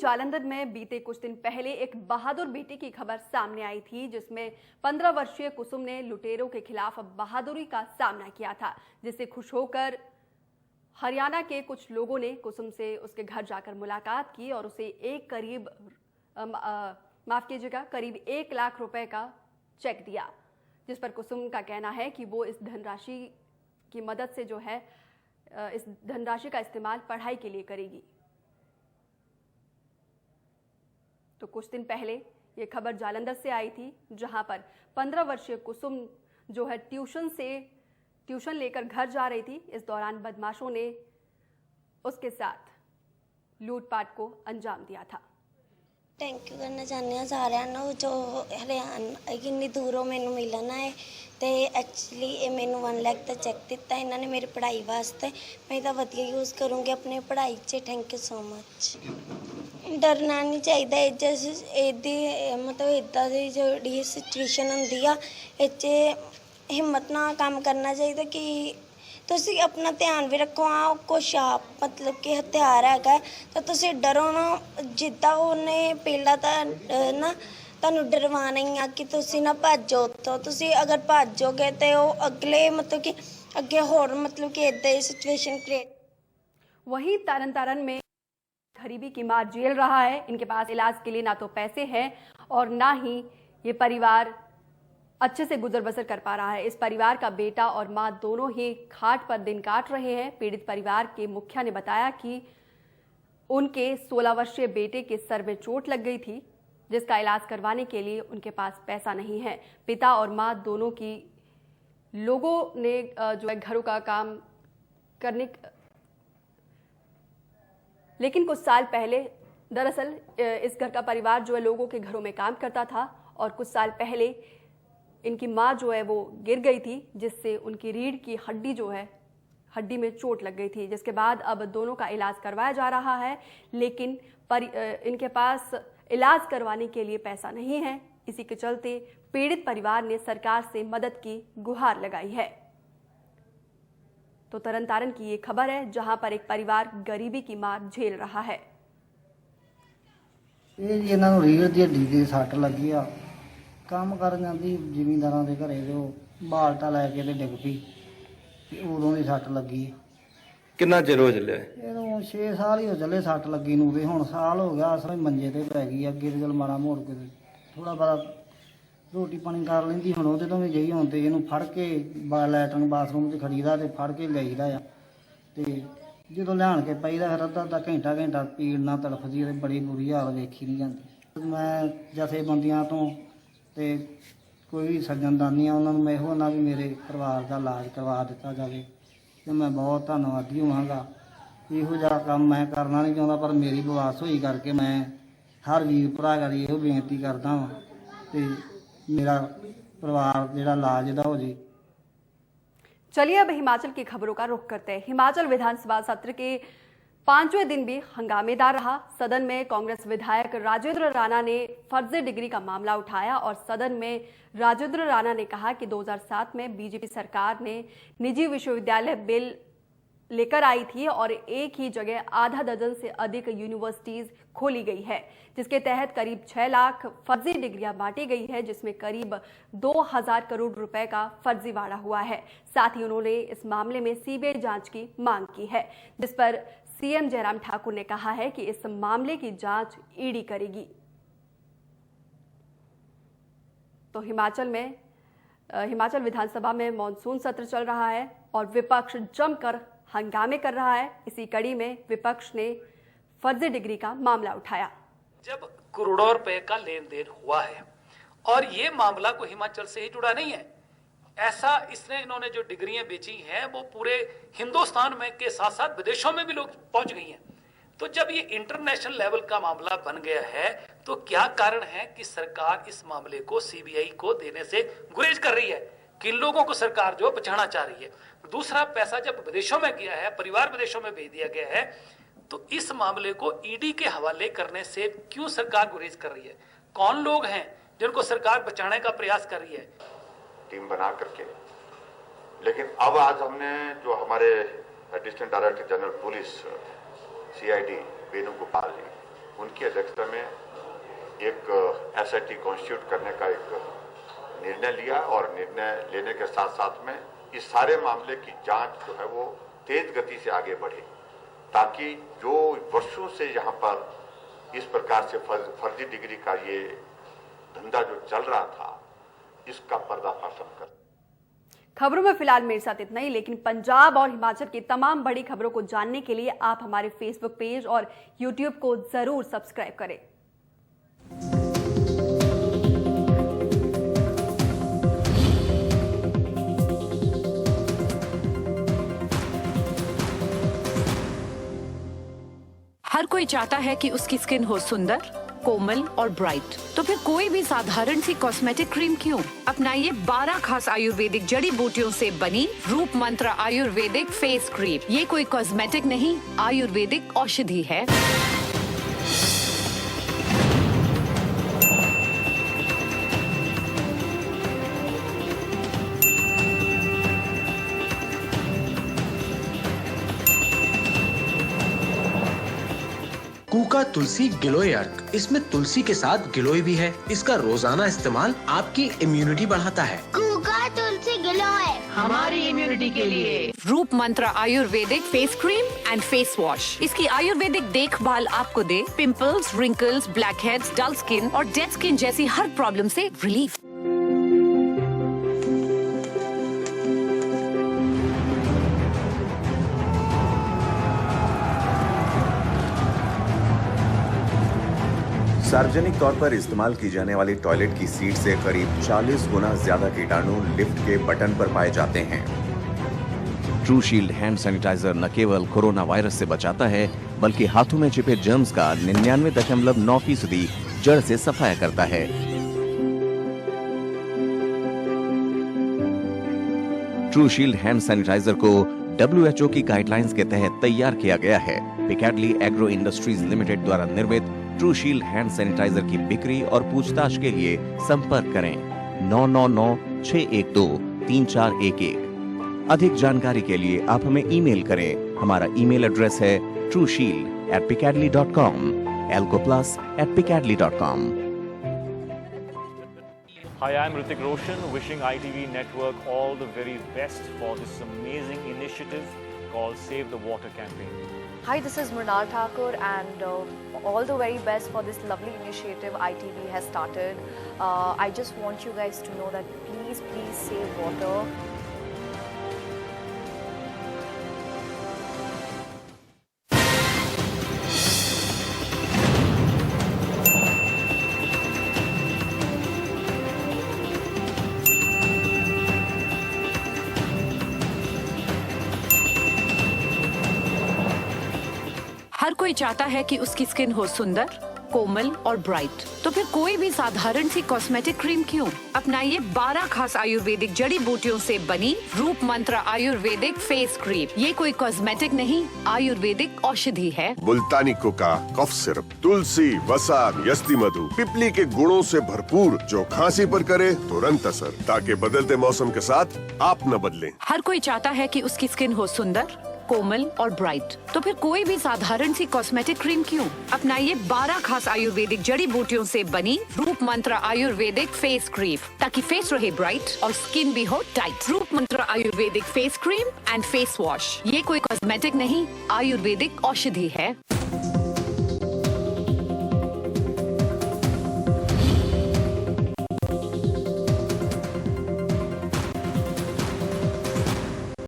जालंधर में बीते कुछ दिन पहले एक बहादुर बेटे की खबर सामने आई थी, जिसमें 15 वर्षीय कुसुम ने लुटेरों के खिलाफ बहादुरी का सामना किया था, जिससे खुश होकर हरियाणा के कुछ लोगों ने कुसुम से उसके घर जाकर मुलाकात की और उसे करीब 1 लाख रुपए का चेक दिया, जिस पर कुसुम का कहना है कि वो इस धनराशि की मदद से इस धनराशि का इस्तेमाल पढ़ाई के लिए करेगी। तो कुछ दिन पहले ये खबर जालंधर से आई थी, जहां पर 15 वर्षीय कुसुम जो है ट्यूशन लेकर घर जा रही थी। इस दौरान बदमाशों ने उसके साथ लूटपाट को अंजाम दिया था। थैंक यू करना चाहते हैं सारिਆਂ ਨੂੰ जो हरियाणा किन्नी दूरों मैनू मिलना है तो एक्चुअली ये मैनू 1 लाख का चैक दिता इन्होंने मेरी पढ़ाई वास्ते। मैं इसका वधिया यूज़ करूँगी अपनी पढ़ाई से। Thank you so much. डरना नहीं चाहिए, मतलब इदा की जी सिचुएशन होंगी आ हिम्मत ना काम करना चाहिए कि तुसी अपना ध्यान भी रखो। हाँ कुछ आप मतलब कि हथियार है तो तुसी डरो ना, जिदा उन्हें पहला ना तुहानू डरवाना ही आ कि तुसी ना भजो। तो तुसी अगर भजोगे तो अगले मतलब कि अगे होर मतलब कि इदा सिचुएशन क्रिएट। वहीं तरन में गरीबी की मार झेल रहा है। इनके पास इलाज के लिए ना तो पैसे हैं और ना ही ये परिवार अच्छे से गुजर बसर कर पा रहा है। इस परिवार का बेटा और मां दोनों ही खाट पर दिन काट रहे हैं। पीड़ित परिवार के मुखिया ने बताया कि उनके 16 वर्षीय बेटे के सर में चोट लग गई थी, जिसका इलाज करवाने के लिए उनके पास पैसा नहीं है। पिता और मां दोनों की लोगों ने जो है घरों का काम करने, लेकिन कुछ साल पहले दरअसल इस घर का परिवार जो है लोगों के घरों में काम करता था और कुछ साल पहले इनकी मां जो है वो गिर गई थी, जिससे उनकी रीढ़ की हड्डी में चोट लग गई थी, जिसके बाद अब दोनों का इलाज करवाया जा रहा है। लेकिन इनके पास इलाज करवाने के लिए पैसा नहीं है। इसी के चलते पीड़ित परिवार ने सरकार से मदद की गुहार लगाई है। तो तरन की ये खबर है, जहां पर एक परिवार गरीबी की मार झेल रहा है। रीढ़ की हड्डी की सट लगी आ, काम कर जाती जिमींदारां दे घरे जो बाल्टा लैके ते डिग पई, उदों दी सट लगी। किन्ना चिर हो चलिया? 6 साल ही हो चले सट लगी नूं, ते हुण साल हो गया असर मंजे ते पै गई। अगे ते चल माड़ा मोड़ के थोड़ा बड़ा रोटी पानी कर लैंदी, हुण ਉਹਦੇ ਤੋਂ ਵੀ ਗਈ। ਹੁਣ ਤੇ ਇਹਨੂੰ ਫੜ ਕੇ ਲੈਟਰਨ ਬਾਥਰੂਮ 'ਚ ਖੜੀਦਾ ਤੇ ਫੜ ਕੇ ਲਈਦਾ ਆ, ਤੇ ਜਦੋਂ ਲਿਆਣ ਕੇ ਪਈਦਾ ਫਿਰ ਅੱਧਾ ਘੰਟਾ ਪੀੜ ਨਾਲ ਤੜਫਦੀ ਤੇ ਬੜੀ ਬੁਰੀ ਹਾਲ ਵੇਖੀ ਨਹੀਂ ਜਾਂਦੀ। ਮੈਂ ਜਥੇਬੰਦੀਆਂ ਤੋਂ ਤੇ ਕੋਈ ਵੀ ਸੱਜਣਦਾਨੀਆਂ ਉਹਨਾਂ ਨੂੰ ਮੈਂ ਇਹੋ ਨਾ ਵੀ ਮੇਰੇ ਪਰਿਵਾਰ ਦਾ ਇਲਾਜ ਕਰਵਾ ਦਿੱਤਾ ਜਾਵੇ, ਤੇ ਮੈਂ ਬਹੁਤ ਧੰਨਵਾਦੀ ਹੋਵਾਂਗਾ। ਇਹੋ ਜਿਹਾ ਕੰਮ ਮੈਂ ਕਰਨਾ ਨਹੀਂ ਚਾਹੁੰਦਾ, ਪਰ ਮੇਰੀ ਬਵਾਸ ਹੋਈ ਕਰਕੇ ਮੈਂ ਹਰ ਵੀਰ ਭਰਾ ਗਾੜੀ ਇਹੋ ਬੇਨਤੀ करदा ਵਾਂ ਤੇ मेरा परिवार जेड़ा इलाज दा हो जाए। चलिए अब हिमाचल की खबरों का रुख करते हैं। हिमाचल विधानसभा सत्र के 5वें दिन भी हंगामेदार रहा। सदन में कांग्रेस विधायक राजेंद्र राणा ने फर्जी डिग्री का मामला उठाया और सदन में राजेंद्र राणा ने कहा कि 2007 में बीजेपी सरकार ने निजी विश्वविद्यालय बिल लेकर आई थी और एक ही जगह आधा दर्जन से अधिक यूनिवर्सिटीज खोली गई है, जिसके तहत करीब 6 लाख फर्जी डिग्रियां बांटी गई है, जिसमें करीब 2000 करोड़ रुपए का फर्जीवाड़ा हुआ है। साथ ही उन्होंने इस मामले में सीबीआई जांच की मांग की है, जिस पर सीएम जयराम ठाकुर ने कहा है कि इस मामले की जांच ईडी करेगी। तो हिमाचल विधानसभा में मॉनसून सत्र चल रहा है और विपक्ष जमकर हंगामे कर रहा है। इसी कड़ी में विपक्ष ने फर्जी डिग्री का मामला उठाया। जब करोड़ों रुपए का लेन देन हुआ है और ये मामला को हिमाचल से ही जुड़ा नहीं है, ऐसा इन्होंने जो डिग्रियां बेची हैं वो पूरे हिंदुस्तान में के साथ साथ विदेशों में भी लोग पहुंच गई हैं। तो जब ये इंटरनेशनल लेवल का मामला बन गया है तो क्या कारण है कि सरकार इस मामले को सीबीआई को देने से गुरेज कर रही है? किन लोगों को सरकार जो बचाना चाह रही है? दूसरा, पैसा जब विदेशों में गया है, परिवार विदेशों में भेज दिया गया है, तो इस मामले को ईडी के हवाले करने से क्यों सरकार गुरेज कर रही है? कौन लोग हैं जिनको सरकार बचाने का प्रयास कर रही है? टीम बना करके, लेकिन अब आज हमने जो हमारे additional director general police CID Venugopal ji, उनकी अध्यक्षता में एक SIT कॉन्स्टिट्यूट करने का एक निर्णय लिया और निर्णय लेने के साथ साथ में इस सारे मामले की जांच जो है वो तेज गति से आगे बढ़े, ताकि जो वर्षों से यहाँ पर इस प्रकार से फर्जी डिग्री का ये धंधा जो चल रहा था, इसका पर्दाफाश हम कर। खबरों में फिलहाल मेरे साथ इतना ही, लेकिन पंजाब और हिमाचल की तमाम बड़ी खबरों को जानने के लिए आप हमारे फेसबुक पेज और यूट्यूब को जरूर सब्सक्राइब करें। हर कोई चाहता है कि उसकी स्किन हो सुंदर, कोमल और ब्राइट, तो फिर कोई भी साधारण सी कॉस्मेटिक क्रीम क्यों? अपनाइए 12 खास आयुर्वेदिक जड़ी बूटियों से बनी रूप मंत्र आयुर्वेदिक फेस क्रीम। ये कोई कॉस्मेटिक नहीं, आयुर्वेदिक औषधि है। कूका तुलसी गिलोय अर्क, इसमें तुलसी के साथ गिलोय भी है। इसका रोजाना इस्तेमाल आपकी इम्यूनिटी बढ़ाता है। कूका तुलसी गिलोय हमारी इम्यूनिटी के लिए। Roop Mantra Ayurvedic face cream and face wash. इसकी आयुर्वेदिक देखभाल आपको दे pimples, wrinkles, blackheads, dull skin और डेड स्किन जैसी हर प्रॉब्लम से रिलीफ। सार्वजनिक तौर पर इस्तेमाल की जाने वाली टॉयलेट की सीट से करीब 40 गुना ज्यादा कीटाणु लिफ्ट के बटन पर पाए जाते हैं। ट्रू शील्ड हैंड सैनिटाइजर न केवल कोरोना वायरस से बचाता है, बल्कि हाथों में छिपे जर्म्स का 99.9% जड़ से सफाया करता है। ट्रू शील्ड हैंड सैनिटाइजर को WHO की गाइडलाइंस के तहत तैयार किया गया है। पिकैडली एग्रो इंडस्ट्रीज लिमिटेड द्वारा निर्मित ट्रू शील्ड हैंड सैनिटाइजर की बिक्री और पूछताछ के लिए संपर्क करें 999-612-3411। अधिक जानकारी के लिए आप हमें ईमेल करें। हमारा ईमेल एड्रेस है trueshield@picadly.com, elcoplas@picadly.com। Hi, I'm Hrithik Roshan, wishing ITV Network all the very best for this amazing initiative called Save the Water campaign. Hi, this is Mrinal Thakur, and all the very best for this lovely initiative ITV has started. I just want you guys to know that please save water. हर कोई चाहता है कि उसकी skin हो सुंदर, कोमल और bright, तो फिर कोई भी साधारण सी कॉस्मेटिक क्रीम क्यों? अपनाइए 12 खास आयुर्वेदिक जड़ी बूटियों से बनी रूप मंत्र आयुर्वेदिक फेस क्रीम। ये कोई कॉस्मेटिक नहीं, आयुर्वेदिक औषधि है। मुल्तानी कोका, कफ सिरप, तुलसी, वसा, यस्ती मधु, पिपली के गुणों से भरपूर, जो खांसी पर करे तुरंत असर, ताकि बदलते मौसम के साथ आप न बदलें। हर कोई चाहता है कि उसकी स्किन हो सुंदर, कोमल और ब्राइट, तो फिर कोई भी साधारण सी कॉस्मेटिक क्रीम क्यों? अपनाइए 12 खास आयुर्वेदिक जड़ी बूटियों से बनी रूप मंत्र आयुर्वेदिक फेस क्रीम, ताकि फेस रहे ब्राइट और स्किन भी हो टाइट। रूप Mantra Ayurvedic face cream and face wash. ये कोई कॉस्मेटिक नहीं, आयुर्वेदिक औषधि है।